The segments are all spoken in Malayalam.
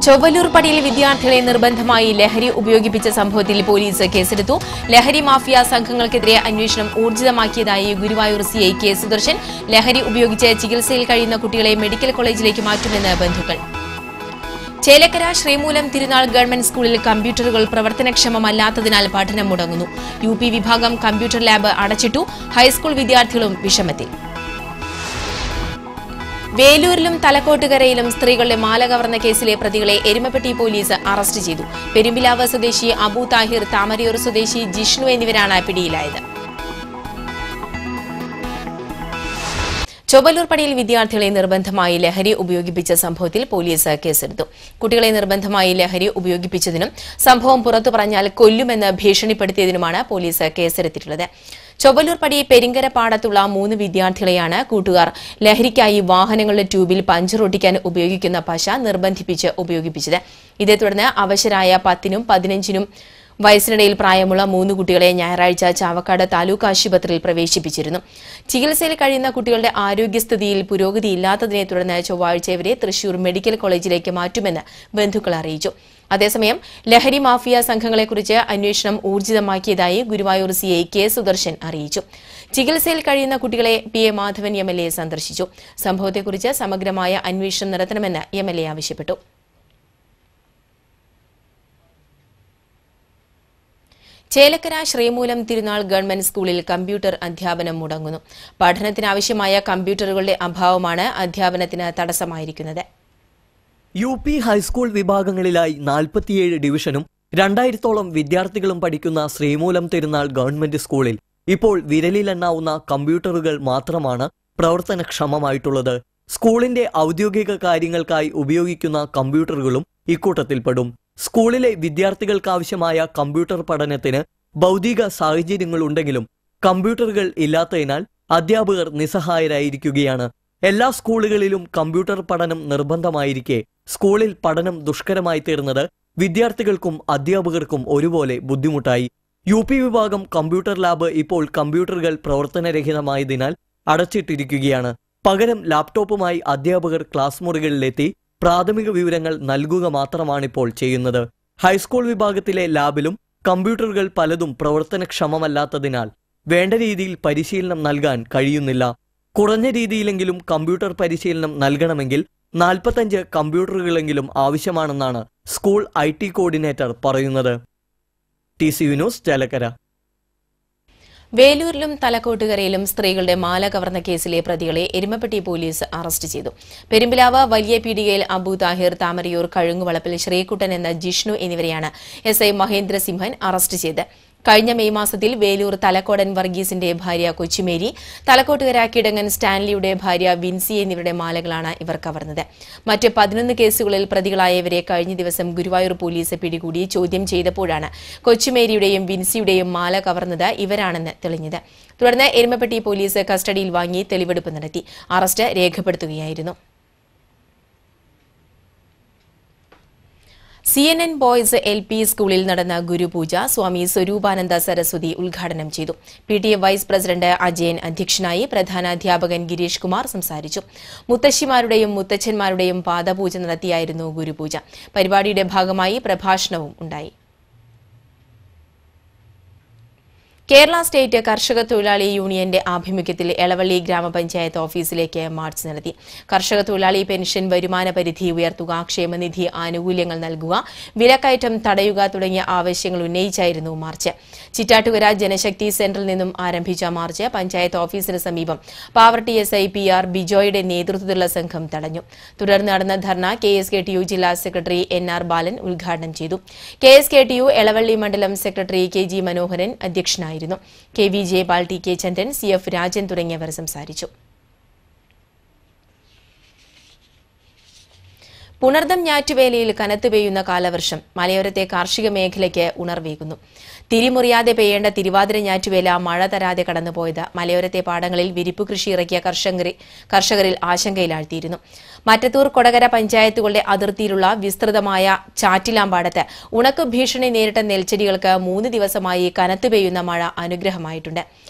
ചൊവ്വലൂർ പടിയിൽ വിദ്യാർത്ഥികളെ നിർബന്ധമായി ലഹരി ഉപയോഗിപ്പിച്ച സംഭവത്തിൽ പോലീസ് കേസെടുത്തു. ലഹരി മാഫിയ സംഘങ്ങൾക്കെതിരെ അന്വേഷണം ഊർജിതമാക്കിയതായി ഗുരുവായൂർ സിഐ കെ സുദർശൻ. ലഹരി ഉപയോഗിച്ച് ചികിത്സയിൽ കഴിയുന്ന കുട്ടികളെ മെഡിക്കൽ കോളേജിലേക്ക് മാറ്റുമെന്ന് ബന്ധുക്കൾ. ചേലക്കര ശ്രീമൂലം തിരുനാൾ ഗവൺമെന്റ് സ്കൂളിൽ കമ്പ്യൂട്ടറുകൾ പ്രവർത്തനക്ഷമമല്ലാത്തതിനാൽ പഠനം മുടങ്ങുന്നു. UP വിഭാഗം കമ്പ്യൂട്ടർ ലാബ് അടച്ചിട്ടു. ഹൈസ്കൂൾ വിദ്യാർത്ഥികളും വിഷമത്തിൽ. വേലൂരിലും തലക്കോട്ടുകരയിലും സ്ത്രീകളുടെ മാല കവർന്ന കേസിലെ പ്രതികളെ എരുമപ്പെട്ടി പോലീസ് അറസ്റ്റ് ചെയ്തു. പെരുമ്പിലാവ് സ്വദേശി അബു താഹിർ, താമരയൂർ സ്വദേശി ജിഷ്ണു എന്നിവരാണ് പിടിയിലായത്. ചൊവ്വലൂർ പടിയിൽ വിദ്യാർത്ഥികളെ നിർബന്ധമായി ലഹരി ഉപയോഗിപ്പിച്ച സംഭവത്തിൽ പോലീസ് കേസെടുത്തു. കുട്ടികളെ നിർബന്ധമായി ലഹരി ഉപയോഗിപ്പിച്ചതിനും സംഭവം പുറത്തു പറഞ്ഞാൽ കൊല്ലുമെന്ന് ഭീഷണിപ്പെടുത്തിയതിനുമാണ് പോലീസ് കേസെടുത്തിട്ടുള്ളത്. ചൊവ്വലൂർ പടി പെരിങ്കര പാടത്തുള്ള 3 വിദ്യാർത്ഥികളെയാണ് കൂട്ടുകാർ ലഹരിക്കായി വാഹനങ്ങളുടെ ട്യൂബിൽ പഞ്ചറൊട്ടിക്കാൻ ഉപയോഗിക്കുന്ന പശ നിർബന്ധിപ്പിച്ച് ഉപയോഗിപ്പിച്ചത്. ഇതേ തുടർന്ന് അവശരായ 10നും 15നും വയസ്സിനിടയിൽ പ്രായമുള്ള 3 കുട്ടികളെ ഞായറാഴ്ച ചാവക്കാട് താലൂക്ക് ആശുപത്രിയിൽ പ്രവേശിപ്പിച്ചിരുന്നു. ചികിത്സയിൽ കഴിയുന്ന കുട്ടികളുടെ ആരോഗ്യസ്ഥിതിയിൽ പുരോഗതിയില്ലാത്തതിനെ തുടർന്ന് ചൊവ്വാഴ്ച ഇവരെ തൃശൂർ മെഡിക്കൽ കോളേജിലേക്ക് മാറ്റുമെന്ന് ബന്ധുക്കൾ അറിയിച്ചു. അതേസമയം ലഹരി മാഫിയ സംഘങ്ങളെക്കുറിച്ച് അന്വേഷണം ഊർജിതമാക്കിയതായി ഗുരുവായൂർ സിഐ കെ സുദർശൻ അറിയിച്ചു. ചികിത്സയിൽ കഴിയുന്ന കുട്ടികളെ PA മാധവൻ MLA സന്ദർശിച്ചു. സംഭവത്തെക്കുറിച്ച് സമഗ്രമായ അന്വേഷണം നടത്തണമെന്ന് MLA ആവശ്യപ്പെട്ടു. ചേലക്കര ശ്രീമൂലം തിരുനാൾ ഗവൺമെന്റ് സ്കൂളിൽ കമ്പ്യൂട്ടർ അധ്യാപനം മുടങ്ങുന്നു. പഠനത്തിനാവശ്യമായ കമ്പ്യൂട്ടറുകളുടെ അഭാവമാണ് അധ്യാപനത്തിന് തടസ്സമായിരിക്കുന്നത്. UP ഹൈസ്കൂൾ വിഭാഗങ്ങളിലായി 47 ഡിവിഷനും 2000-ഓളം വിദ്യാർത്ഥികളും പഠിക്കുന്ന ശ്രീമൂലം തിരുനാൾ ഗവൺമെന്റ് സ്കൂളിൽ ഇപ്പോൾ വിരലിലെണ്ണാവുന്ന കമ്പ്യൂട്ടറുകൾ മാത്രമാണ് പ്രവർത്തനക്ഷമമായിട്ടുള്ളത്. സ്കൂളിന്റെ ഔദ്യോഗിക കാര്യങ്ങൾക്കായി ഉപയോഗിക്കുന്ന കമ്പ്യൂട്ടറുകളും ഇക്കൂട്ടത്തിൽപ്പെടും. സ്കൂളിലെ വിദ്യാർത്ഥികൾക്കാവശ്യമായ കമ്പ്യൂട്ടർ പഠനത്തിന് ഭൗതിക സാഹചര്യങ്ങളുണ്ടെങ്കിലും കമ്പ്യൂട്ടറുകൾ ഇല്ലാത്തതിനാൽ അധ്യാപകർ നിസ്സഹായരായിരിക്കുകയാണ്. എല്ലാ സ്കൂളുകളിലും കമ്പ്യൂട്ടർ പഠനം നിർബന്ധമായിരിക്കെ സ്കൂളിൽ പഠനം ദുഷ്കരമായി തീർന്നത് വിദ്യാർത്ഥികൾക്കും അധ്യാപകർക്കും ഒരുപോലെ ബുദ്ധിമുട്ടായി. UP വിഭാഗം കമ്പ്യൂട്ടർ ലാബ് ഇപ്പോൾ കമ്പ്യൂട്ടറുകൾ പ്രവർത്തനരഹിതമായതിനാൽ അടച്ചിട്ടിരിക്കുകയാണ്. പകരം ലാപ്ടോപ്പുമായി അധ്യാപകർ ക്ലാസ് മുറികളിലെത്തി പ്രാഥമിക വിവരങ്ങൾ നൽകുക മാത്രമാണിപ്പോൾ ചെയ്യുന്നത്. ഹൈസ്കൂൾ വിഭാഗത്തിലെ ലാബിലും കമ്പ്യൂട്ടറുകൾ പലതും പ്രവർത്തനക്ഷമമല്ലാത്തതിനാൽ വേണ്ട രീതിയിൽ പരിശീലനം നൽകാൻ കഴിയുന്നില്ല. കുറഞ്ഞ രീതിയിലെങ്കിലും കമ്പ്യൂട്ടർ പരിശീലനം നൽകണമെങ്കിൽ 45 കമ്പ്യൂട്ടറുകളെങ്കിലും ആവശ്യമാണെന്നാണ് സ്കൂൾ IT കോർഡിനേറ്റർ പറയുന്നത്. TCV news Chelakkara. വേലൂരിലും തലക്കോട്ടുകരയിലും സ്ത്രീകളുടെ മാല കവർന്ന കേസിലെ പ്രതികളെ എരുമപ്പെട്ടി പോലീസ് അറസ്റ്റ് ചെയ്തു. പെരുമ്പിലാവ് വലിയ പീടികയിൽ അബു താഹിർ, താമരയൂർ കഴുങ്ങുവളപ്പിൽ ശ്രീകുട്ടൻ എന്ന ജിഷ്ണു എന്നിവരെയാണ് SI മഹേന്ദ്രസിംഹൻ അറസ്റ്റ് ചെയ്തത്. കഴിഞ്ഞ മെയ് മാസത്തിൽ വേലൂർ തലക്കോടൻ വർഗീസിന്റെ ഭാര്യ കൊച്ചുമേരി, തലക്കോട്ടുകര കിടങ്ങൻ സ്റ്റാൻലിയുടെ ഭാര്യ വിൻസി എന്നിവരുടെ മാലകളാണ് ഇവർ കവർന്നത്. മറ്റ് 11 കേസുകളിൽ പ്രതികളായവരെ കഴിഞ്ഞ ദിവസം ഗുരുവായൂർ പോലീസ് പിടികൂടി ചോദ്യം ചെയ്തപ്പോഴാണ് കൊച്ചുമേരിയുടെയും വിൻസിയുടെയും മാല കവർന്നത് ഇവരാണെന്ന് തെളിഞ്ഞത്. തുടർന്ന് എരുമപ്പെട്ടി പോലീസ് കസ്റ്റഡിയിൽ വാങ്ങി തെളിവെടുപ്പ് നടത്തി. അറസ്റ്റ് രേഖപ്പെടുത്തുകയായിരുന്നു. CNN ബോയ്സ് LP സ്കൂളിൽ നടന്ന ഗുരുപൂജ സ്വാമി സ്വരൂപാനന്ദ സരസ്വതി ഉദ്ഘാടനം ചെയ്തു. PTA വൈസ് പ്രസിഡന്റ് അജയൻ അധ്യക്ഷനായി. പ്രധാനാധ്യാപകൻ ഗിരീഷ് കുമാർ സംസാരിച്ചു. മുത്തശ്ശിമാരുടെയും മുത്തച്ഛന്മാരുടെയും പാദപൂജ നടത്തിയായിരുന്നു ഗുരുപൂജ. പരിപാടിയുടെ ഭാഗമായി പ്രഭാഷണവും ഉണ്ടായി. കേരള സ്റ്റേറ്റ് കർഷക തൊഴിലാളി യൂണിയന്റെ ആഭിമുഖ്യത്തിൽ എളവള്ളി ഗ്രാമപഞ്ചായത്ത് ഓഫീസിലേക്ക് മാർച്ച് നടത്തി. കർഷക തൊഴിലാളി പെൻഷൻ വരുമാന പരിധി ഉയർത്തുക, ക്ഷേമനിധി ആനുകൂല്യങ്ങൾ നൽകുക, വിലക്കയറ്റം തടയുക തുടങ്ങിയ ആവശ്യങ്ങൾ ഉന്നയിച്ചായിരുന്നു മാർച്ച്. ചിറ്റാറ്റുകര ജനശക്തി സെന്ററിൽ നിന്നും ആരംഭിച്ച മാർച്ച് പഞ്ചായത്ത് ഓഫീസിന് സമീപം പാവർട്ടി SI PR ബിജോയുടെ നേതൃത്വത്തിലുള്ള സംഘം തടഞ്ഞു. തുടർന്ന് നടന്ന ധർണ KSKTU ജില്ലാ സെക്രട്ടറി NR ബാലൻ ഉദ്ഘാടനം ചെയ്തു. KSKTU എളവള്ളി മണ്ഡലം സെക്രട്ടറി KG മനോഹരൻ അധ്യക്ഷനായി. KV ജയപാൽ, TK ചന്ദ്രൻ, CF രാജൻ തുടങ്ങിയവർ സംസാരിച്ചു. പുണർദം ഞാറ്റുവേലയിൽ കനത്തു പെയ്യുന്ന കാലവർഷം മലയോരത്തെ കാർഷിക മേഖലയ്ക്ക് ഉണർവേകുന്നു. തിരിമുറിയാതെ പെയ്യേണ്ട തിരുവാതിര ഞാറ്റുവേല മഴ തരാതെ കടന്നുപോയത് മലയോരത്തെ പാടങ്ങളിൽ വിരിപ്പ് കൃഷി ഇറക്കിയ കർഷകരിൽ ആശങ്കയിലാഴ്ത്തിയിരുന്നു. മറ്റത്തൂർ, കൊടകര പഞ്ചായത്തുകളുടെ അതിർത്തിയിലുള്ള വിസ്തൃതമായ ചാറ്റിലാമ്പാടത്ത് ഉണക്ക് ഭീഷണി നേരിട്ട നെൽച്ചെടികൾക്ക് 3 ദിവസമായി കനത്തു പെയ്യുന്ന മഴ അനുഗ്രഹമായിട്ടുണ്ട്.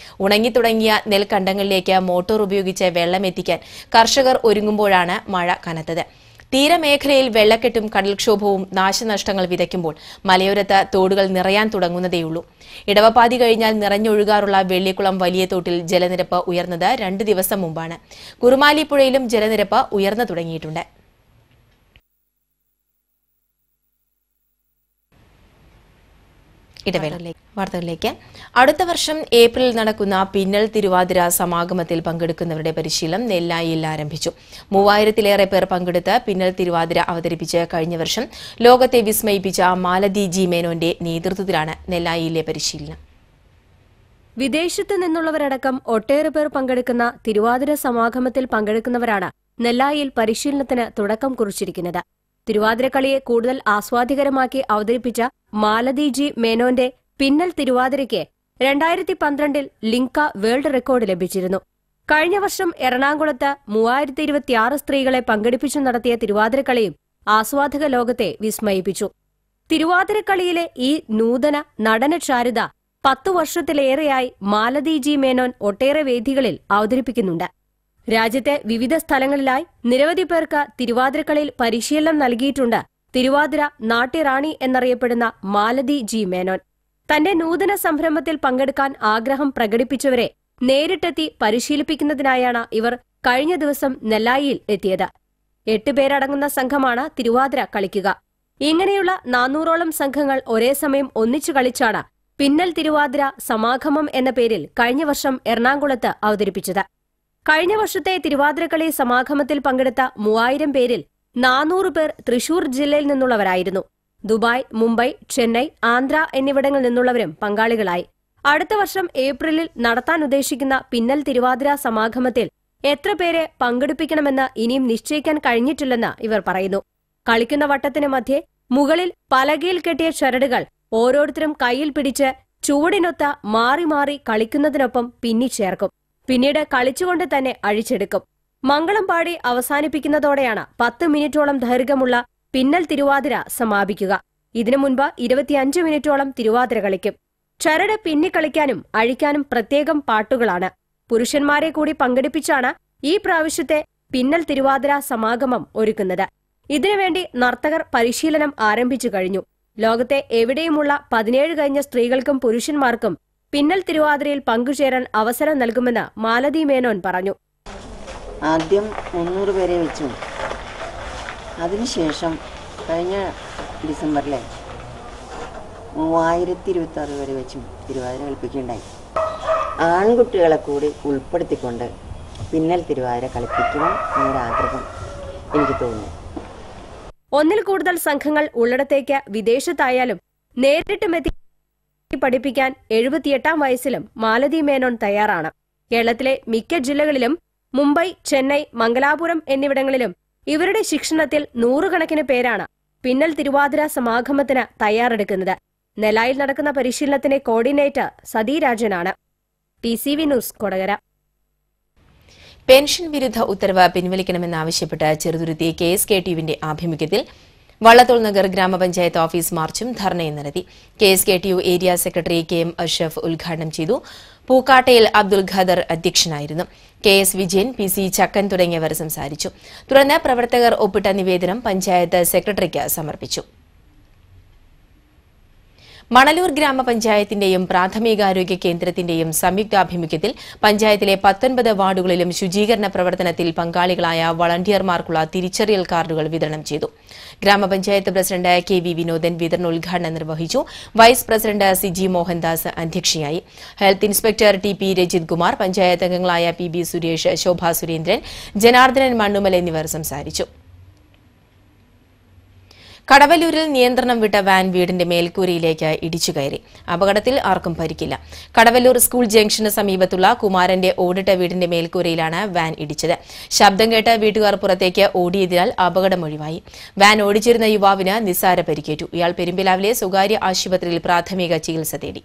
ഉണങ്ങിത്തുടങ്ങിയ നെൽക്കണ്ടങ്ങളിലേക്ക് മോട്ടോർ ഉപയോഗിച്ച് വെള്ളമെത്തിക്കാൻ കർഷകർ ഒരുങ്ങുമ്പോഴാണ് മഴ കനത്തത്. തീരമേഖലയിൽ വെള്ളക്കെട്ടും കടൽക്ഷോഭവും നാശനഷ്ടങ്ങൾ വിതയ്ക്കുമ്പോൾ മലയോരത്ത് തോടുകൾ നിറയാൻ തുടങ്ങുന്നതേയുള്ളൂ. ഇടവപ്പാതി കഴിഞ്ഞാൽ നിറഞ്ഞൊഴുകാറുള്ള വെള്ളിക്കുളം വലിയ തോട്ടിൽ ജലനിരപ്പ് ഉയർന്നത് 2 ദിവസം മുമ്പാണ്. കുറുമാലി പുഴയിലും ജലനിരപ്പ് ഉയർന്നു തുടങ്ങിയിട്ടുണ്ട്. വാർത്തകളിലേക്ക്. അടുത്ത വർഷം ഏപ്രിലിൽ നടക്കുന്ന പിന്നൽ തിരുവാതിര സമാഗമത്തിൽ പങ്കെടുക്കുന്നവരുടെ പരിശീലനം നെല്ലായിയിൽ ആരംഭിച്ചു. 3000-ലേറെ പേർ പങ്കെടുത്ത് പിന്നൽ തിരുവാതിര അവതരിപ്പിച്ച് കഴിഞ്ഞ വർഷം ലോകത്തെ വിസ്മയിപ്പിച്ച മാലതി ജി മേനോന്റെ നേതൃത്വത്തിലാണ് നെല്ലായിയിലെ പരിശീലനം. വിദേശത്ത് നിന്നുള്ളവരടക്കം ഒട്ടേറെ പേർ പങ്കെടുക്കുന്ന തിരുവാതിര സമാഗമത്തിൽ പങ്കെടുക്കുന്നവരാണ് നെല്ലായിയിൽ പരിശീലനത്തിന് തുടക്കം കുറിച്ചിരിക്കുന്നത്. തിരുവാതിരക്കളിയെ കൂടുതൽ ആസ്വാദികരമാക്കി അവതരിപ്പിച്ച മാലതി ജി മേനോന്റെ പിന്നൽ തിരുവാതിരയ്ക്ക് 2012-ൽ ലിങ്ക വേൾഡ് റെക്കോർഡ് ലഭിച്ചിരുന്നു. കഴിഞ്ഞ വർഷം എറണാകുളത്ത് 3026 സ്ത്രീകളെ പങ്കെടുപ്പിച്ചു നടത്തിയ തിരുവാതിരക്കളിയും ആസ്വാദക ലോകത്തെ വിസ്മയിപ്പിച്ചു. തിരുവാതിരക്കളിയിലെ ഈ നൂതന നടനചാരുത 10 വർഷത്തിലേറെയായി മാലതി ജി മേനോൻ ഒട്ടേറെ വേദികളിൽ അവതരിപ്പിക്കുന്നുണ്ട്. രാജ്യത്തെ വിവിധ സ്ഥലങ്ങളിലായി നിരവധി പേർക്ക് തിരുവാതിരക്കളിയിൽ പരിശീലനം നൽകിയിട്ടുണ്ട് തിരുവാതിര നാട്യറാണി എന്നറിയപ്പെടുന്ന മാലതി ജി മേനോൻ. തന്റെ നൂതന സംരംഭത്തിൽ പങ്കെടുക്കാൻ ആഗ്രഹം പ്രകടിപ്പിച്ചവരെ നേരിട്ടെത്തി പരിശീലിപ്പിക്കുന്നതിനായാണ് ഇവർ കഴിഞ്ഞ ദിവസം നെല്ലായിയിൽ എത്തിയത്. 8 പേരടങ്ങുന്ന സംഘമാണ് തിരുവാതിര കളിക്കുക. ഇങ്ങനെയുള്ള 400ഓളം സംഘങ്ങൾ ഒരേ സമയം ഒന്നിച്ചു കളിച്ചാണ് പിന്നൽ തിരുവാതിര സമാഗമം എന്ന പേരിൽ കഴിഞ്ഞ വർഷം എറണാകുളത്ത് അവതരിപ്പിച്ചത്. കഴിഞ്ഞ വർഷത്തെ തിരുവാതിരക്കളി സമാഗമത്തിൽ പങ്കെടുത്ത 3000 പേരിൽ 400 പേർ തൃശൂർ ജില്ലയിൽ നിന്നുള്ളവരായിരുന്നു. ദുബായ്, മുംബൈ, ചെന്നൈ, ആന്ധ്ര എന്നിവിടങ്ങളിൽ നിന്നുള്ളവരും പങ്കാളികളായി. അടുത്ത വർഷം ഏപ്രിലിൽ നടത്താൻ ഉദ്ദേശിക്കുന്ന പിന്നൽ തിരുവാതിര സമാഗമത്തിൽ എത്ര പേരെ പങ്കെടുപ്പിക്കണമെന്ന് ഇനിയും നിശ്ചയിക്കാൻ കഴിഞ്ഞിട്ടില്ലെന്ന് ഇവർ പറയുന്നു. കളിക്കുന്ന വട്ടത്തിന് മധ്യേ മുകളിൽ പലകയിൽ കെട്ടിയ ചരടുകൾ ഓരോരുത്തരും കയ്യിൽ പിടിച്ച് ചുവടിനൊത്ത മാറി മാറി കളിക്കുന്നതിനൊപ്പം പിന്നിച്ചേർക്കും. പിന്നീട് കളിച്ചുകൊണ്ട് തന്നെ അഴിച്ചെടുക്കും. മംഗളം പാടി അവസാനിപ്പിക്കുന്നതോടെയാണ് 10 മിനിറ്റോളം ദൈർഘ്യമുള്ള പിന്നൽ തിരുവാതിര സമാപിക്കുക. ഇതിനു മുൻപ് 25 മിനിറ്റോളം തിരുവാതിര കളിക്കും. ചരട് പിന്നിക്കളിക്കാനും അഴിക്കാനും പ്രത്യേകം പാട്ടുകളാണ്. പുരുഷന്മാരെ കൂടി പങ്കെടുപ്പിച്ചാണ് ഈ പ്രാവശ്യത്തെ പിന്നൽ തിരുവാതിര സമാഗമം ഒരുക്കുന്നത്. ഇതിനുവേണ്ടി നർത്തകർ പരിശീലനം ആരംഭിച്ചു കഴിഞ്ഞു. ലോകത്തെ എവിടെയുമുള്ള 17 കഴിഞ്ഞ സ്ത്രീകൾക്കും പുരുഷന്മാർക്കും പിന്നൽ തിരുവാതിരയിൽ പങ്കുചേരാൻ അവസരം നൽകുമെന്ന് മാലതി മേനോൻ പറഞ്ഞു. ആദ്യം 300 പേരെ വെച്ചു. അതിനുശേഷം കഴിഞ്ഞ ഡിസംബറിലെ 3026 പേരെ വെച്ചും തിരുവാതിര കളിപ്പിക്കുകയുണ്ടായി. ആൺകുട്ടികളെ കൂടി ഉൾപ്പെടുത്തിക്കൊണ്ട് പിന്നൽ തിരുവാതിര കളിപ്പിക്കണം എന്നൊരാഗ്രഹം എനിക്ക് തോന്നുന്നു. ഒന്നിൽ കൂടുതൽ സംഘങ്ങൾ ഉള്ളിടത്തേക്ക് വിദേശത്തായാലും നേരിട്ടുമെത്തി പഠിപ്പിക്കാൻ 78-ാം വയസ്സിലും മാലതി മേനോൻ തയ്യാറാണ്. കേരളത്തിലെ മിക്ക ജില്ലകളിലും മുംബൈ, ചെന്നൈ, മംഗലാപുരം എന്നിവിടങ്ങളിലും ഇവരുടെ ശിക്ഷണത്തിൽ 100 കണക്കിന് പേരാണ് പിന്നൽ തിരുവാതിര സമാഗമത്തിന് തയ്യാറെടുക്കുന്നത്. നെല്ലായിൽ നടക്കുന്ന പരിശീലനത്തിന്റെ കോർഡിനേറ്റർ സതീരാജനാണ്. TCV news, Kodakara. പെൻഷൻ വിരുദ്ധ ഉത്തരവ് പിൻവലിക്കണമെന്നാവശ്യപ്പെട്ട് ചെറുതുരുത്തി KSKTUവിന്റെ ആഭിമുഖ്യത്തിൽ വള്ളത്തോൾ നഗർ ഗ്രാമപഞ്ചായത്ത് ഓഫീസ് മാർച്ചും ധർണയും നടത്തി. KSKTU area secretary KM Ashraf ഉദ്ഘാടനം ചെയ്തു. പൂക്കാട്ടയിൽ അബ്ദുൽ ഖാദർ അധ്യക്ഷനായിരുന്നു. KS വിജയൻ, PC ചക്കൻ തുടങ്ങിയവർ സംസാരിച്ചു. തുടർന്ന് പ്രവർത്തകർ ഒപ്പിട്ട നിവേദനം പഞ്ചായത്ത് സെക്രട്ടറിക്ക് സമർപ്പിച്ചു. മണലൂർ ഗ്രാമപഞ്ചായത്തിന്റെയും പ്രാഥമികാരോഗ്യ കേന്ദ്രത്തിന്റെയും സംയുക്താഭിമുഖ്യത്തിൽ പഞ്ചായത്തിലെ 19 വാർഡുകളിലും ശുചീകരണ പ്രവർത്തനത്തിൽ പങ്കാളികളായ വളണ്ടിയർമാർക്കുള്ള തിരിച്ചറിയൽ കാർഡുകൾ വിതരണം ചെയ്തു. ഗ്രാമപഞ്ചായത്ത് പ്രസിഡന്റ് KV വിനോദൻ വിതരണോദ്ഘാടനം നിർവഹിച്ചു. വൈസ് പ്രസിഡന്റ് CG മോഹൻദാസ് അധ്യക്ഷയായി. Health inspector TP Rajith Kumar, panchayat അംഗങ്ങളായ PB സുരേഷ്, ശോഭ സുരേന്ദ്രൻ, ജനാർദ്ദനൻ മണ്ണുമൽ എന്നിവർ സംസാരിച്ചു. കടവല്ലൂരിൽ നിയന്ത്രണം വിട്ട വാൻ വീടിന്റെ മേൽക്കൂരയിലേക്ക് ഇടിച്ചു കയറി. അപകടത്തിൽ ആർക്കും പരിക്കില്ല. കടവല്ലൂർ സ്കൂൾ ജംഗ്ഷന് സമീപത്തുള്ള കുമാരന്റെ ഓടിട്ട വീടിന്റെ മേൽക്കൂരയിലാണ് വാൻ ഇടിച്ചത്. ശബ്ദം കേട്ട് വീട്ടുകാർ പുറത്തേക്ക് ഓടിയതിനാൽ അപകടം ഒഴിവായി. വാൻ ഓടിച്ചിരുന്ന യുവാവിന് നിസ്സാര പരിക്കേറ്റു. ഇയാൾ പെരുമ്പിലാവിലെ സ്വകാര്യ ആശുപത്രിയിൽ പ്രാഥമിക ചികിത്സ തേടി.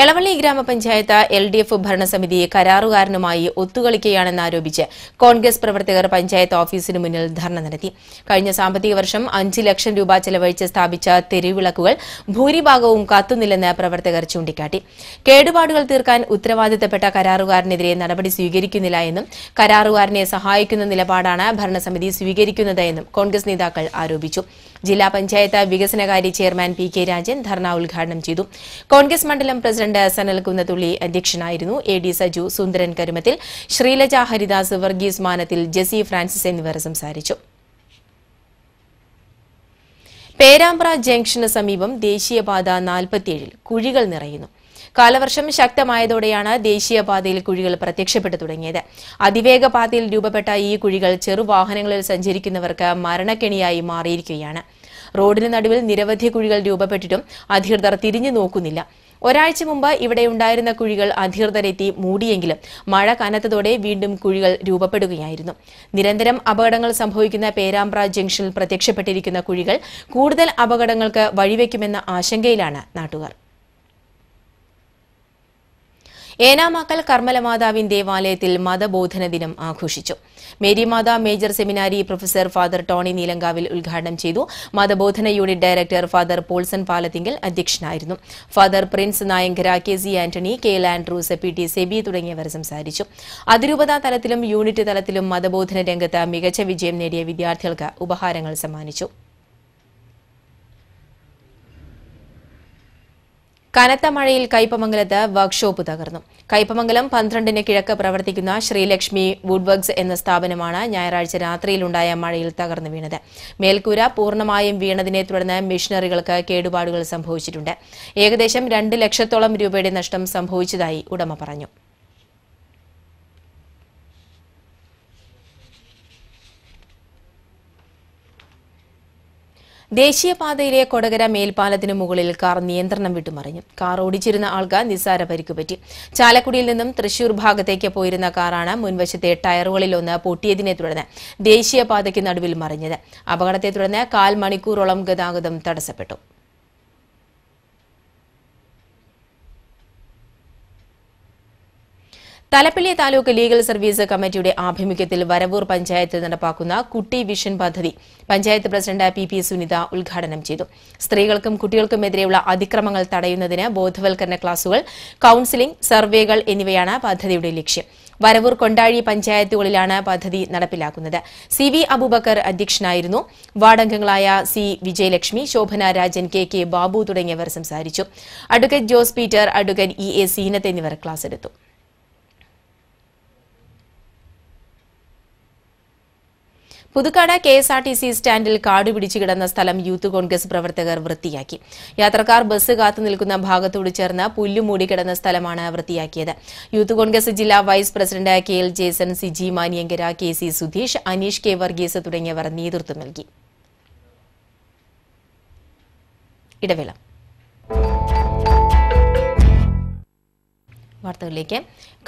എളവള്ളി ഗ്രാമപഞ്ചായത്ത് LDF ഭരണസമിതി കരാറുകാരനുമായി ഒത്തുകളിക്കുകയാണെന്നാരോപിച്ച് കോൺഗ്രസ് പ്രവർത്തകർ പഞ്ചായത്ത് ഓഫീസിന് മുന്നിൽ ധർണ നടത്തി. കഴിഞ്ഞ സാമ്പത്തിക വർഷം 5 ലക്ഷം രൂപ ചെലവഴിച്ച് സ്ഥാപിച്ച തെരുവിളക്കുകൾ ഭൂരിഭാഗവും കത്തുന്നില്ലെന്ന് പ്രവർത്തകർ ചൂണ്ടിക്കാട്ടി. കേടുപാടുകൾ തീർക്കാൻ ഉത്തരവാദിത്തപ്പെട്ട കരാറുകാരനെതിരെ നടപടി സ്വീകരിക്കുന്നില്ല എന്നും കരാറുകാരനെ സഹായിക്കുന്ന നിലപാടാണ് ഭരണസമിതി സ്വീകരിക്കുന്നത് എന്നും കോൺഗ്രസ് നേതാക്കൾ ആരോപിച്ചു. ജില്ലാ പഞ്ചായത്ത് വികസനകാര്യ ചെയർമാൻ PK രാജൻ ധർണ ഉദ്ഘാടനം ചെയ്തു. കോൺഗ്രസ് മണ്ഡലം പ്രസിഡന്റ് സനൽ കുന്നത്തുള്ളി അധ്യക്ഷനായിരുന്നു. AD സജു, സുന്ദരൻ കരുമത്തിൽ, ശ്രീലജ ഹരിദാസ്, വർഗീസ് മാനത്തിൽ, ജെസി ഫ്രാൻസിസ് എന്നിവർ സംസാരിച്ചു. പേരാമ്പ്ര ജംഗ്ഷന് സമീപം ദേശീയപാത 47 കുഴികൾ നിറയുന്നു. കാലവർഷം ശക്തമായതോടെയാണ് ദേശീയപാതയിൽ കുഴികൾ പ്രത്യക്ഷപ്പെട്ടു തുടങ്ങിയത്. അതിവേഗ പാതയിൽ രൂപപ്പെട്ട ഈ കുഴികൾ ചെറുവാഹനങ്ങളിൽ സഞ്ചരിക്കുന്നവർക്ക് മരണക്കെണിയായി മാറിയിരിക്കുകയാണ്. റോഡിന് നടുവിൽ നിരവധി കുഴികൾ രൂപപ്പെട്ടിട്ടും അധികൃതർ തിരിഞ്ഞു നോക്കുന്നില്ല. ഒരാഴ്ച മുമ്പ് ഇവിടെയുണ്ടായിരുന്ന കുഴികൾ അധികൃതരെത്തി മൂടിയെങ്കിലും മഴ കനത്തതോടെ വീണ്ടും കുഴികൾ രൂപപ്പെടുകയായിരുന്നു. നിരന്തരം അപകടങ്ങൾ സംഭവിക്കുന്ന പേരാമ്പ്ര ജംഗ്ഷനിൽ പ്രത്യക്ഷപ്പെട്ടിരിക്കുന്ന കുഴികൾ കൂടുതൽ അപകടങ്ങൾക്ക് വഴിവെക്കുമെന്ന ആശങ്കയിലാണ് നാട്ടുകാർ. ഏനാമാക്കൽ കർമ്മലമാതാവിൻ ദേവാലയത്തിൽ മതബോധന ദിനം ആഘോഷിച്ചു. Marymatha major seminary professor father Tony Neelankavil ഉദ്ഘാടനം ചെയ്തു. മതബോധന unit director father Paulson Palathinkal അധ്യക്ഷനായിരുന്നു. Father Prince Nayankara, KC Antony, KL Andrews, PT Seby തുടങ്ങിയവർ സംസാരിച്ചു. അതിരൂപതാ തലത്തിലും യൂണിറ്റ് തലത്തിലും മതബോധന രംഗത്ത് മികച്ച വിജയം നേടിയ വിദ്യാർത്ഥികൾക്ക് ഉപഹാരങ്ങൾ സമ്മാനിച്ചു. കനത്ത മഴയിൽ കയ്പമംഗലത്ത് വർക്ക്ഷോപ്പ് തകർന്നു. കയ്പമംഗലം 12-ന് കിഴക്ക് പ്രവർത്തിക്കുന്ന ശ്രീലക്ഷ്മി വുഡ് വർക്ക്സ് എന്ന സ്ഥാപനമാണ് ഞായറാഴ്ച രാത്രിയിലുണ്ടായ മഴയിൽ തകർന്നു വീണത്. മേൽക്കൂര പൂർണ്ണമായും വീണതിനെ തുടർന്ന് മെഷീനറികൾക്ക് കേടുപാടുകൾ സംഭവിച്ചിട്ടുണ്ട്. ഏകദേശം 2 ലക്ഷത്തോളം രൂപയുടെ നഷ്ടം സംഭവിച്ചതായി ഉടമ പറഞ്ഞു. ദേശീയപാതയിലെ കൊടകര മേൽപ്പാലത്തിന് മുകളിൽ കാർ നിയന്ത്രണം വിട്ടുമറിഞ്ഞു. കാർ ഓടിച്ചിരുന്ന ആൾക്ക് നിസ്സാര പരിക്കുപറ്റി. ചാലക്കുടിയിൽ നിന്നും തൃശൂർ ഭാഗത്തേക്ക് പോയിരുന്ന കാറാണ് മുൻവശത്തെ ടയറുകളിലൊന്ന് പൊട്ടിയതിനെ തുടർന്ന് ദേശീയപാതയ്ക്ക് നടുവിൽ മറിഞ്ഞത്. അപകടത്തെ തുടർന്ന് 1/4 മണിക്കൂറോളം ഗതാഗതം തടസ്സപ്പെട്ടു. തലപ്പള്ളി താലൂക്ക് ലീഗൽ സർവീസ് കമ്മിറ്റിയുടെ ആഭിമുഖ്യത്തിൽ വരവൂർ പഞ്ചായത്തിൽ നടപ്പാക്കുന്ന കുട്ടി വിഷൻ പദ്ധതി പഞ്ചായത്ത് പ്രസിഡന്റ് PP സുനിത ഉദ്ഘാടനം ചെയ്തു. സ്ത്രീകൾക്കും കുട്ടികൾക്കുമെതിരെയുള്ള അതിക്രമങ്ങൾ തടയുന്നതിന് ബോധവൽക്കരണ ക്ലാസുകൾ, കൌൺസിലിംഗ്, സർവേകൾ എന്നിവയാണ് പദ്ധതിയുടെ ലക്ഷ്യം. വരവൂർ കൊണ്ടാഴി പഞ്ചായത്തുകളിലാണ് പദ്ധതി നടപ്പിലാക്കുന്നത്. CV അബൂബക്കർ അധ്യക്ഷനായിരുന്നു. വാർഡംഗങ്ങളായ C വിജയലക്ഷ്മി, ശോഭന രാജൻ, KK ബാബു തുടങ്ങിയവർ സംസാരിച്ചു. Advocate Jose Peter, advocate EA Zeenath എന്നിവർ ക്ലാസ് എടുത്തു. പുതുക്കാട് KSRTC സ്റ്റാൻഡിൽ കാടുപിടിച്ചു കിടന്ന സ്ഥലം യൂത്ത് കോൺഗ്രസ് പ്രവർത്തകർ വൃത്തിയാക്കി. യാത്രക്കാർ ബസ് കാത്തുനിൽക്കുന്ന ഭാഗത്തോട് ചേർന്ന് പുല്ലുമൂടി കിടന്ന സ്ഥലമാണ് വൃത്തിയാക്കിയത്. യൂത്ത് കോൺഗ്രസ് ജില്ലാ vice president KL Jason, Siji Maniyankara, KC Sudheesh, Aneesh K Varghese തുടങ്ങിയവർ നേതൃത്വം നൽകി. ഇടവേള. വാർത്തകളിലേക്ക്.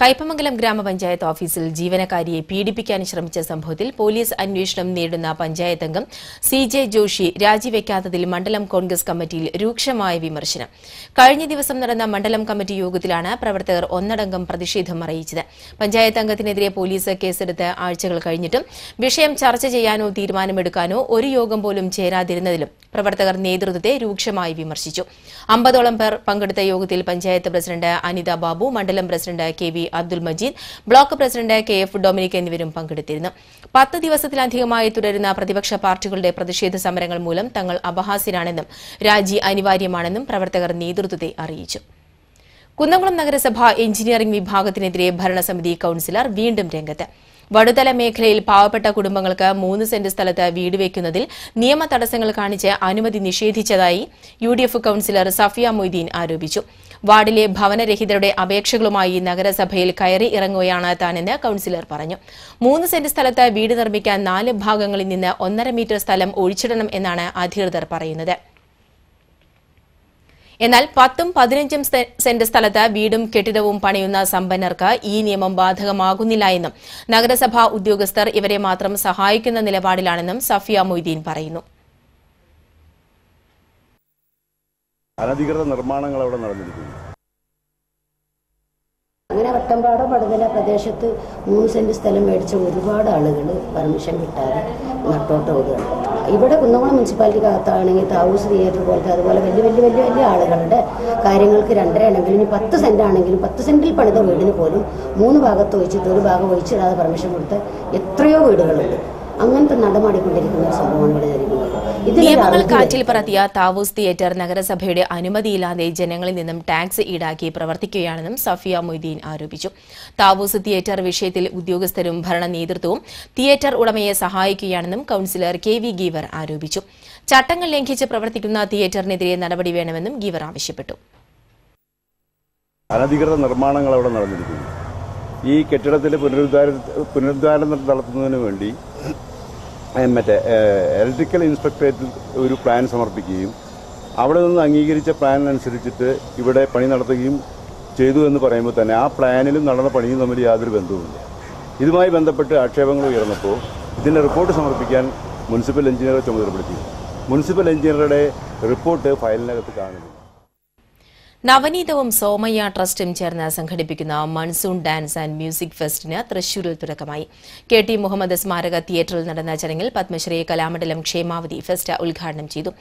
കയ്പമംഗലം ഗ്രാമപഞ്ചായത്ത് ഓഫീസിൽ ജീവനക്കാരിയെ പീഡിപ്പിക്കാൻ ശ്രമിച്ച സംഭവത്തിൽ പോലീസ് അന്വേഷണം നേരിടുന്ന പഞ്ചായത്ത് അംഗം CJ ജോഷി രാജിവെക്കാത്തതിൽ മണ്ഡലം കോൺഗ്രസ് കമ്മിറ്റിയിൽ രൂക്ഷമായ വിമർശനം. കഴിഞ്ഞ ദിവസം നടന്ന മണ്ഡലം കമ്മിറ്റി യോഗത്തിലാണ് പ്രവർത്തകർ ഒന്നടങ്കം പ്രതിഷേധം അറിയിച്ചത്. പഞ്ചായത്ത് അംഗത്തിനെതിരെ പോലീസ് കേസെടുത്ത് ആഴ്ചകൾ കഴിഞ്ഞിട്ടും വിഷയം ചർച്ച ചെയ്യാനോ തീരുമാനമെടുക്കാനോ ഒരു യോഗം പോലും ചേരാതിരുന്നതിലും പ്രവർത്തകർ നേതൃത്വത്തെ രൂക്ഷമായി വിമർശിച്ചു. 50ഓളം പേർ പങ്കെടുത്ത യോഗത്തിൽ പഞ്ചായത്ത് പ്രസിഡന്റ് അനിത ബാബു, മണ്ഡലം president KV Abdul Majeed, block president KF Dominic എന്നിവരും പങ്കെടുത്തിരുന്നു. 10 ദിവസത്തിലധികമായി തുടരുന്ന പ്രതിപക്ഷ പാർട്ടികളുടെ പ്രതിഷേധ സമരങ്ങൾ മൂലം തങ്ങൾ അപഹാസ്യരാണെന്നും രാജി അനിവാര്യമാണെന്നും പ്രവർത്തകർ നേതൃത്വത്തെ അറിയിച്ചു. കുന്നംകുളം നഗരസഭ എഞ്ചിനീയറിംഗ് വിഭാഗത്തിനെതിരെ ഭരണസമിതി കൌൺസിലർ വീണ്ടും രംഗത്ത്. വടുതല മേഖലയിൽ പാവപ്പെട്ട കുടുംബങ്ങൾക്ക് 3 സെന്റ് സ്ഥലത്ത് വീട് വയ്ക്കുന്നതിൽ നിയമ തടസ്സങ്ങൾ കാണിച്ച് അനുമതി നിഷേധിച്ചതായി UDF കൌൺസിലർ സഫിയ മൊയ്തീൻ ആരോപിച്ചു. വാർഡിലെ ഭവനരഹിതരുടെ അപേക്ഷകളുമായി നഗരസഭയിൽ കയറി ഇറങ്ങുകയാണ് താനെന്ന് കൌൺസിലർ പറഞ്ഞു. 3 സെന്റ് സ്ഥലത്ത് വീട് നിർമ്മിക്കാൻ 4 ഭാഗങ്ങളിൽ നിന്ന് 1.5 മീറ്റർ സ്ഥലം ഒഴിച്ചിടണം എന്നാണ് അധികൃതർ പറയുന്നത്. എന്നാൽ 10ഉം 15ഉം സെന്റ് സ്ഥലത്ത് വീടും കെട്ടിടവും പണിയുന്ന സമ്പന്നർക്ക് ഈ നിയമം ബാധകമാകുന്നില്ല എന്നും നഗരസഭാ ഉദ്യോഗസ്ഥർ ഇവരെ മാത്രം സഹായിക്കുന്ന നിലപാടിലാണെന്നും സഫിയ മൊയ്തീൻ പറയുന്നു. അനധികൃത നിർമ്മാണങ്ങൾ അവിടെ നടന്നിരിക്കുന്നു. അങ്ങനെ വട്ടമ്പാട പടുതല പ്രദേശത്ത് 3 സെന്റ് സ്ഥലം മേടിച്ച ഒരുപാട് ആളുകൾ പെർമിഷൻ കിട്ടാതെ നട്ടോട്ട് ഓടുകയാണ്. ഇവിടെ കുന്നംകുളം മുനിസിപ്പാലിറ്റിക്കകത്താണെങ്കിൽ താവൂസ് തിയേറ്റർ പോലത്തെ അതുപോലെ വലിയ ആളുകളുടെ കാര്യങ്ങൾക്ക് 2.5 ആണെങ്കിലും ഇനി 10 സെന്റ് ആണെങ്കിലും 10 സെന്റിൽ പണിത വീടിന് പോലും 3 ഭാഗത്ത് ഒഴിച്ചിട്ട് ഒരു ഭാഗം ഒഴിച്ചിടാതെ പെർമിഷൻ കൊടുത്ത എത്രയോ വീടുകളുണ്ട്. അങ്ങനത്തെ നടമാടിക്കൊണ്ടിരിക്കുന്ന ഒരു സംഭവമാണ് ഇവിടെ జరిగిക്കുന്നത്. നിയമങ്ങൾ കാറ്റിൽ പറത്തിയ താവൂസ് തിയേറ്റർ നഗരസഭയുടെ അനുമതിയില്ലാതെ ജനങ്ങളിൽ നിന്നും ടാക്സ് ഈടാക്കി പ്രവർത്തിക്കുകയാണെന്നും സഫിയ മൊയ്തീൻ ആരോപിച്ചു. താവൂസ് തിയേറ്റർ വിഷയത്തിൽ ഉദ്യോഗസ്ഥരും ഭരണ നേതൃത്വവും തിയേറ്റർ ഉടമയെ സഹായിക്കുകയാണെന്നും കൌൺസിലർ KV ഗീവർ ആരോപിച്ചു. ചട്ടങ്ങൾ ലംഘിച്ച് പ്രവർത്തിക്കുന്ന തിയേറ്ററിനെതിരെ നടപടി വേണമെന്നും ഗീവർ ആവശ്യപ്പെട്ടു. അനധികൃത നിർമ്മാണങ്ങൾ അവിടെ നടന്നിരിക്കുന്നു. ഈ കെട്ടിടത്തിൽ പുനരുദ്ധാരണം നടത്തുന്നതിന് വേണ്ടി ഇലക്ട്രിക്കൽ ഇൻസ്പെക്ടറേറ്റിൽ ഒരു പ്ലാൻ സമർപ്പിക്കുകയും അവിടെ നിന്ന് അംഗീകരിച്ച പ്ലാൻ അനുസരിച്ചിട്ട് ഇവിടെ പണി നടത്തുകയും ചെയ്തു എന്ന് പറയുമ്പോൾ തന്നെ ആ പ്ലാനിലും നടന്ന പണിയും തമ്മിൽ യാതൊരു ബന്ധവുമില്ല. ഇതുമായി ബന്ധപ്പെട്ട് ആക്ഷേപങ്ങൾ ഉയർന്നപ്പോൾ ഇതിൻ്റെ റിപ്പോർട്ട് സമർപ്പിക്കാൻ മുനിസിപ്പൽ എഞ്ചിനീയറെ ചുമതലപ്പെടുത്തി. മുനിസിപ്പൽ എഞ്ചിനീയറുടെ റിപ്പോർട്ട് ഫയലിനകത്ത് കാണുന്നു. നവനീതവും സോമയ്യ ട്രസ്റ്റും ചേർന്ന് സംഘടിപ്പിക്കുന്ന മൺസൂൺ ഡാൻസ് ആൻഡ് മ്യൂസിക് ഫെസ്റ്റിന് തൃശൂരിൽ തുടക്കമായി. KT മുഹമ്മദ് സ്മാരക തിയേറ്ററിൽ നടന്ന ചടങ്ങിൽ പത്മശ്രീ കലാമണ്ഡലം ക്ഷേമാവതി ഫെസ്റ്റ് ഉദ്ഘാടനം ചെയ്തു.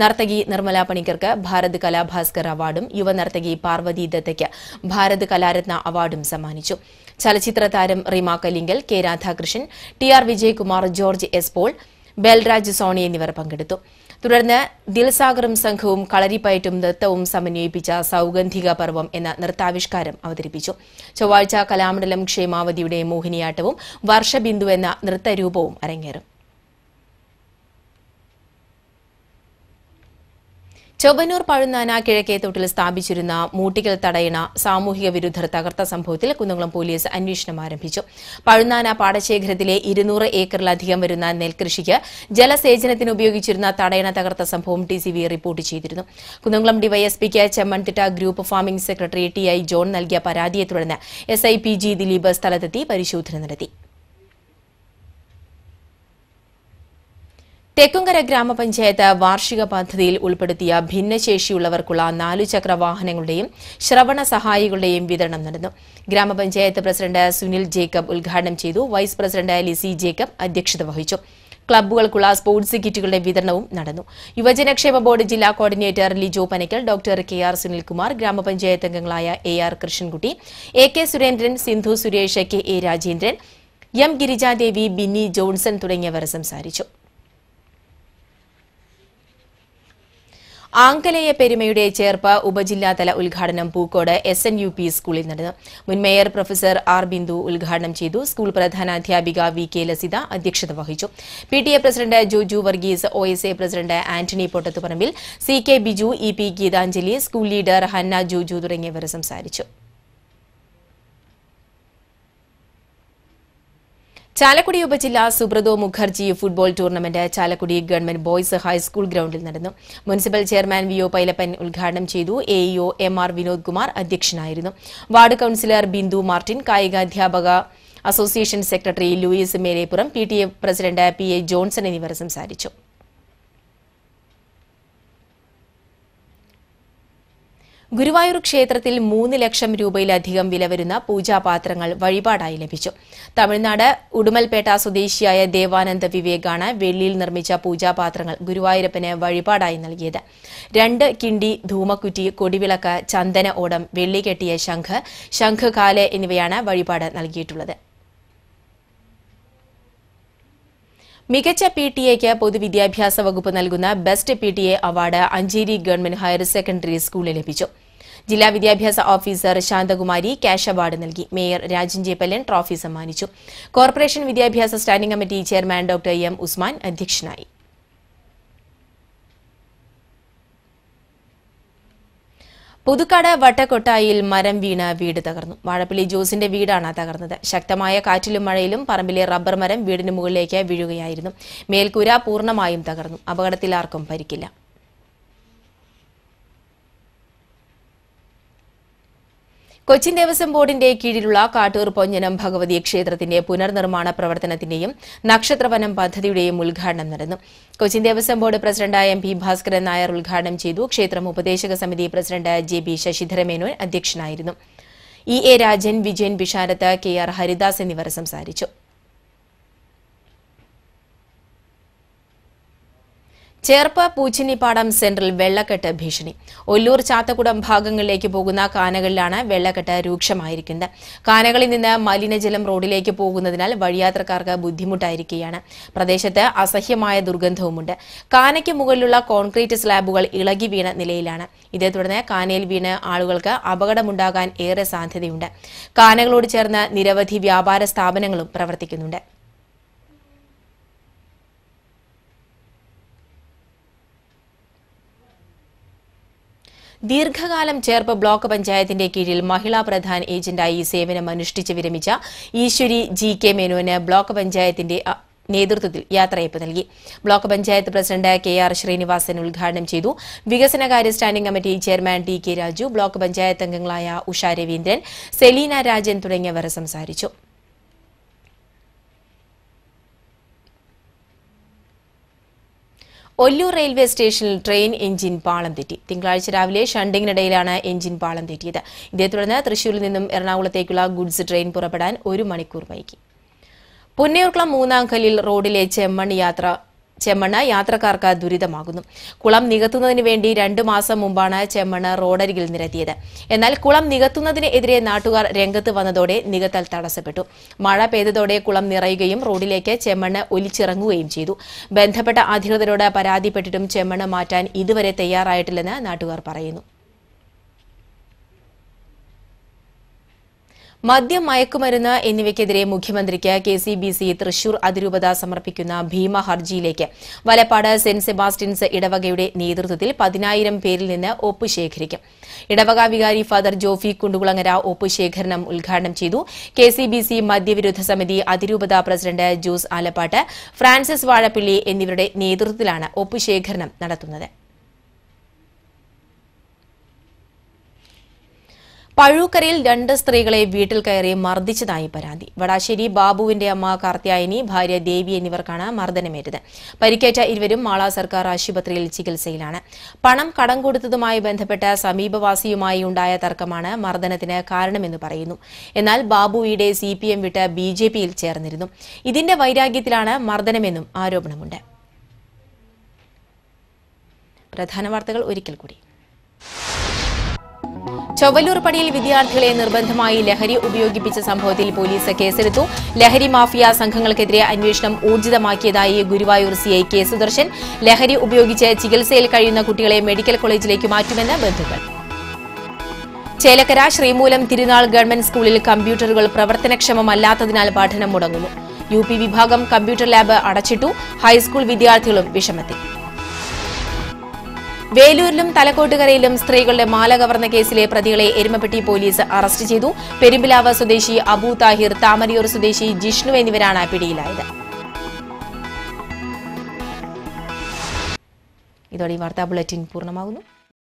നർത്തകി നിർമ്മല പണിക്കർക്ക് ഭാരത് കലാഭാസ്കർ അവാർഡും യുവനർത്തകി പാർവതി ദത്തയ്ക്ക് ഭാരത് കലാരത്ന അവാർഡും സമ്മാനിച്ചു. ചലച്ചിത്ര താരം Reema Kallingal, K Radhakrishnan, TR Vijayakumar, George S Paul, Balraj Soni എന്നിവർ പങ്കെടുത്തു. തുടർന്ന് ദിൽസാഗറും സംഘവും കളരിപ്പയറ്റും നൃത്തവും സമന്വയിപ്പിച്ച സൌഗന്ധിക പർവം എന്ന നൃത്താവിഷ്കാരം അവതരിപ്പിച്ചു. ചൊവ്വാഴ്ച കലാമണ്ഡലം ക്ഷേമാവതിയുടെ മോഹിനിയാട്ടവും വർഷബിന്ദു എന്ന നൃത്തരൂപവും അരങ്ങേറും. ചൊവ്വന്നൂർ പഴുന്നാന കിഴക്കേത്തോട്ടിൽ സ്ഥാപിച്ചിരുന്ന മൂട്ടിക്കൽ തടയണ സാമൂഹിക വിരുദ്ധർ തകർത്ത സംഭവത്തിൽ കുന്നംകുളം പോലീസ് അന്വേഷണം ആരംഭിച്ചു. പഴുന്നാന പാടശേഖരത്തിലെ 200 ഏക്കറിലധികം വരുന്ന നെൽകൃഷിക്ക് ജലസേചനത്തിന് ഉപയോഗിച്ചിരുന്ന തടയണ തകർത്ത സംഭവം TCV റിപ്പോർട്ട് ചെയ്തിരുന്നു. കുന്നംകുളം ഡിവൈഎസ്പിക്ക് Chemmanthitta group farming secretary TI John നൽകിയ പരാതിയെ തുടർന്ന് SI PG ദിലീപ് സ്ഥലത്തെത്തി പരിശോധന നടത്തി. തെക്കുംകര ഗ്രാമപഞ്ചായത്ത് വാർഷിക പദ്ധതിയിൽ ഉൾപ്പെടുത്തിയ ഭിന്നശേഷിയുള്ളവർക്കുള്ള 4 ചക്ര വാഹനങ്ങളുടെയും ശ്രവണ സഹായികളുടെയും വിതരണം നടന്നു. ഗ്രാമപഞ്ചായത്ത് പ്രസിഡന്റ് സുനിൽ ജേക്കബ് ഉദ്ഘാടനം ചെയ്തു. വൈസ് പ്രസിഡന്റ് ലിസി ജേക്കബ് അധ്യക്ഷത വഹിച്ചു. ക്ലബ്ബുകൾക്കുള്ള സ്പോർട്സ് കിറ്റുകളുടെ വിതരണവും നടന്നു. യുവജനക്ഷേമ ബോർഡ് ജില്ലാ coordinator Lijo Panakkal, doctor KR Sunilkumar, ഗ്രാമപഞ്ചായത്ത് അംഗങ്ങളായ AR Krishnankutty, AK Surendran, Sindhu Suresh, KA Rajendran, M Girija Devi, Binny Johnson തുടങ്ങിയവർ സംസാരിച്ചു. ആങ്കലയ പെരുമയുടെ ചേർപ്പ് ഉപജില്ലാതല ഉദ്ഘാടനം പൂക്കോട് SNUP സ്കൂളിൽ നടന്നു. മുൻ മേയർ പ്രൊഫസർ R ബിന്ദു ഉദ്ഘാടനം ചെയ്തു. സ്കൂൾ പ്രധാനാധ്യാപിക VK ലസിത അധ്യക്ഷത വഹിച്ചു. PTA president Joju Varghese, OSA president Antony Pottathuparambil, CK Biju, EP Geethanjali, school leader Hanna Joju തുടങ്ങിയവർ സംസാരിച്ചു. ചാലക്കുടി ഉപജില്ല Subroto Mukherjee football tournament Chalakudy government boys high school ഗ്രൌണ്ടിൽ നടന്നു. മുനിസിപ്പൽ ചെയർമാൻ VO പൈലപ്പൻ ഉദ്ഘാടനം ചെയ്തു. AEO MR വിനോദ് കുമാർ അധ്യക്ഷനായിരുന്നു. വാർഡ് കൌൺസിലർ ബിന്ദു മാർട്ടിൻ, കായികാധ്യാപക association secretary Louis Melepuram, PTA president PA Johnson എന്നിവർ സംസാരിച്ചു. ഗുരുവായൂർ ക്ഷേത്രത്തിൽ 3 ലക്ഷം രൂപയിലധികം വില വരുന്ന പൂജാപാത്രങ്ങൾ വഴിപാടായി ലഭിച്ചു. തമിഴ്നാട് ഉടുമൽപേട്ട സ്വദേശിയായ ദേവാനന്ദ് വിവേകാണ് വെള്ളിയിൽ നിർമ്മിച്ച പൂജാപാത്രങ്ങൾ ഗുരുവായൂരപ്പന് വഴിപാടായി നൽകിയത്. 2 കിണ്ടി, ധൂമക്കുറ്റി, കൊടിവിളക്ക്, ചന്ദന ഓടം, വെള്ളി കെട്ടിയ ശംഖ്, ശംഖുകാല് എന്നിവയാണ് വഴിപാട് നൽകിയിട്ടുള്ളത്. മികച്ച PTAയ്ക്ക് പൊതുവിദ്യാഭ്യാസ വകുപ്പ് നൽകുന്ന best PTA award Ancheri government higher secondary സ്കൂളിന് ലഭിച്ചു. ജില്ലാ വിദ്യാഭ്യാസ ഓഫീസർ ശാന്തകുമാരി ക്യാഷ് അവാർഡ് നൽകി. Mayor Rajan J. ട്രോഫി സമ്മാനിച്ചു. കോർപ്പറേഷൻ വിദ്യാഭ്യാസ standing committee chairman doctor M Usman അധ്യക്ഷനായി. പുതുക്കാട് വട്ടക്കൊട്ടായിൽ മരം വീണ് വീട് തകർന്നു. വാഴപ്പള്ളി ജോസിന്റെ വീടാണ് തകർന്നത്. ശക്തമായ കാറ്റിലും മഴയിലും പറമ്പിലെ റബ്ബർ മരം വീടിന് മുകളിലേക്ക് വീഴുകയായിരുന്നു. മേൽക്കൂര പൂർണ്ണമായും തകർന്നു. അപകടത്തിൽ ആർക്കും പരിക്കില്ല. കൊച്ചിൻ ദേവസ്വം ബോർഡിന്റെ കീഴിലുള്ള കാട്ടൂർ പൊഞ്ഞനം ഭഗവതി ക്ഷേത്രത്തിന്റെ പുനർനിർമ്മാണ പ്രവർത്തനത്തിന്റെയും നക്ഷത്രവനം പദ്ധതിയുടെയും ഉദ്ഘാടനം നടന്നു. Cochin Devaswom board president MP Bhaskaran Nair ഉദ്ഘാടനം ചെയ്തു. ക്ഷേത്രം ഉപദേശക സമിതി പ്രസിഡന്റ് JB ശശിധരമേനോൻ അധ്യക്ഷനായിരുന്നു. EA രാജൻ, വിജയൻ ബിഷാരത്ത്, KR ഹരിദാസ് എന്നിവർ സംസാരിച്ചു. ചേർപ്പ് പൂച്ചിനിപ്പാടം സെന്ററിൽ വെള്ളക്കെട്ട് ഭീഷണി. ഒല്ലൂർ ചാത്തക്കുടം ഭാഗങ്ങളിലേക്ക് പോകുന്ന കാനകളിലാണ് വെള്ളക്കെട്ട് രൂക്ഷമായിരിക്കുന്നത്. കാനകളിൽ നിന്ന് മലിനജലം റോഡിലേക്ക് പോകുന്നതിനാൽ വഴിയാത്രക്കാർക്ക് ബുദ്ധിമുട്ടായിരിക്കുകയാണ്. പ്രദേശത്ത് അസഹ്യമായ ദുർഗന്ധവുമുണ്ട്. കാനയ്ക്ക് മുകളിലുള്ള കോൺക്രീറ്റ് സ്ലാബുകൾ ഇളകി വീണ നിലയിലാണ്. ഇതേ തുടർന്ന് കാനയിൽ വീണ് ആളുകൾക്ക് അപകടമുണ്ടാകാൻ ഏറെ സാധ്യതയുണ്ട്. കാനകളോട് ചേർന്ന് നിരവധി വ്യാപാര സ്ഥാപനങ്ങളും പ്രവർത്തിക്കുന്നുണ്ട്. ദീർഘകാലം ചേർപ്പ് ബ്ലോക്ക് പഞ്ചായത്തിന്റെ കീഴിൽ മഹിളാ പ്രധാൻ ഏജന്റായി സേവനമനുഷ്ഠിച്ച് വിരമിച്ച ഈശ്വരി GK മേനോന് ബ്ലോക്ക് പഞ്ചായത്തിന്റെ നേതൃത്വത്തിൽ യാത്രയയപ്പ് നൽകി. Block panchayat president KR Sreenivasan ഉദ്ഘാടനം ചെയ്തു. വികസനകാര്യ standing committee chairman TK Raju, block panchayat അംഗങ്ങളായ ഉഷ രവീന്ദ്രൻ, സെലീന രാജൻ തുടങ്ങിയവർ സംസാരിച്ചു. ഒല്ലൂർ റെയിൽവേ സ്റ്റേഷനിൽ ട്രെയിൻ എഞ്ചിൻ പാളം തെറ്റി. തിങ്കളാഴ്ച രാവിലെ ഷണ്ടിങ്ങിനിടയിലാണ് എഞ്ചിൻ പാളം തെറ്റിയത്. ഇതേ തുടർന്ന് തൃശൂരിൽ നിന്നും എറണാകുളത്തേക്കുള്ള ഗുഡ്സ് ട്രെയിൻ പുറപ്പെടാൻ 1 മണിക്കൂർ വൈകി. പുന്നയൂർക്കുളം മൂന്നാംകല്ലിൽ റോഡിലെ ചെമ്മണ്ണ് യാത്രക്കാർക്ക് ദുരിതമാകുന്നു. കുളം നികത്തുന്നതിന് വേണ്ടി 2 മാസം മുമ്പാണ് ചെമ്മണ്ണ് റോഡരികിൽ നിരത്തിയത്. എന്നാൽ കുളം നികത്തുന്നതിനെതിരെ നാട്ടുകാർ രംഗത്ത് വന്നതോടെ നികത്തൽ തടസ്സപ്പെട്ടു. മഴ പെയ്തതോടെ കുളം നിറയുകയും റോഡിലേക്ക് ചെമ്മണ്ണ് ഒലിച്ചിറങ്ങുകയും ചെയ്തു. ബന്ധപ്പെട്ട അധികൃതരോട് പരാതിപ്പെട്ടിട്ടും ചെമ്മണ്ണ് മാറ്റാൻ ഇതുവരെ തയ്യാറായിട്ടില്ലെന്ന് നാട്ടുകാർ പറയുന്നു. മദ്യം, മയക്കുമരുന്ന് എന്നിവയ്ക്കെതിരെ മുഖ്യമന്ത്രിക്ക് KCBC തൃശൂർ അതിരൂപത സമർപ്പിക്കുന്ന ഭീമ ഹർജിയിലേക്ക് വലപ്പാട് സെന്റ് സെബാസ്റ്റ്യൻസ് ഇടവകയുടെ നേതൃത്വത്തിൽ 10,000 പേരിൽ നിന്ന് ഒപ്പ് ശേഖരിക്കും. ഇടവക വികാരി ഫാദർ ജോഫി കുണ്ടുകുളങ്ങര ഒപ്പ് ശേഖരണം ഉദ്ഘാടനം ചെയ്തു. KCBC മദ്യവിരുദ്ധ സമിതി അതിരൂപത പ്രസിഡന്റ് ജോസ് ആലപ്പാട്ട്, ഫ്രാൻസിസ് വാഴപ്പിള്ളി എന്നിവരുടെ നേതൃത്വത്തിലാണ് ഒപ്പ് ശേഖരണം നടത്തുന്നത്. പഴൂക്കരയിൽ 2 സ്ത്രീകളെ വീട്ടിൽ കയറി മർദ്ദിച്ചതായി പരാതി. വടാശ്ശേരി ബാബുവിന്റെ അമ്മ കാർത്യായനി, ഭാര്യ ദേവി എന്നിവർക്കാണ് മർദ്ദനമേറ്റത്. പരിക്കേറ്റ ഇരുവരും മാള സർക്കാർ ആശുപത്രിയിൽ ചികിത്സയിലാണ്. പണം കടം കൊടുത്തതുമായി ബന്ധപ്പെട്ട് സമീപവാസിയുമായി ഉണ്ടായ തർക്കമാണ് മർദ്ദനത്തിന് കാരണമെന്ന് പറയുന്നു. എന്നാൽ ബാബു ഈയിടെ CPM വിട്ട് BJPയിൽ ചേർന്നിരുന്നു. ഇതിന്റെ വൈരാഗ്യത്തിലാണ് മർദ്ദനമെന്നും ആരോപണമുണ്ട്. പ്രധാന വാർത്തകൾ ഒരിക്കൽ കൂടി. ചൊവ്വലൂർ പടിയിൽ വിദ്യാർത്ഥികളെ നിർബന്ധമായി ലഹരി ഉപയോഗിപ്പിച്ച സംഭവത്തിൽ പോലീസ് കേസെടുത്തു. ലഹരി മാഫിയ സംഘങ്ങൾക്കെതിരെ അന്വേഷണം ഊർജിതമാക്കിയതായി ഗുരുവായൂർ CI K സുദർശൻ. ലഹരി ഉപയോഗിച്ച് ചികിത്സയിൽ കഴിയുന്ന കുട്ടികളെ മെഡിക്കൽ കോളേജിലേക്ക് മാറ്റുമെന്ന് ബന്ധുക്കൾ. ചേലക്കര ശ്രീമൂലം തിരുനാൾ ഗവൺമെന്റ് സ്കൂളിൽ കമ്പ്യൂട്ടറുകൾ പ്രവർത്തനക്ഷമമല്ലാത്തതിനാൽ പഠനം മുടങ്ങുന്നു. UP വിഭാഗം കമ്പ്യൂട്ടർ ലാബ് അടച്ചിട്ടു. ഹൈസ്കൂൾ വിദ്യാർത്ഥികളും വിഷമത്തിൽ. വേലൂരിലും തലക്കോട്ടുകരയിലും സ്ത്രീകളുടെ മാല കവർന്ന കേസിലെ പ്രതികളെ എരുമപ്പെട്ടി പോലീസ് അറസ്റ്റ് ചെയ്തു. പെരുമ്പിലാവ് സ്വദേശി അബു താഹിർ, താമരയൂർ സ്വദേശി ജിഷ്ണു എന്നിവരാണ് പിടിയിലായത്. ഇതോടെ ഈ വാർത്താ ബുള്ളറ്റിൻ പൂർണ്ണമാകുന്നു.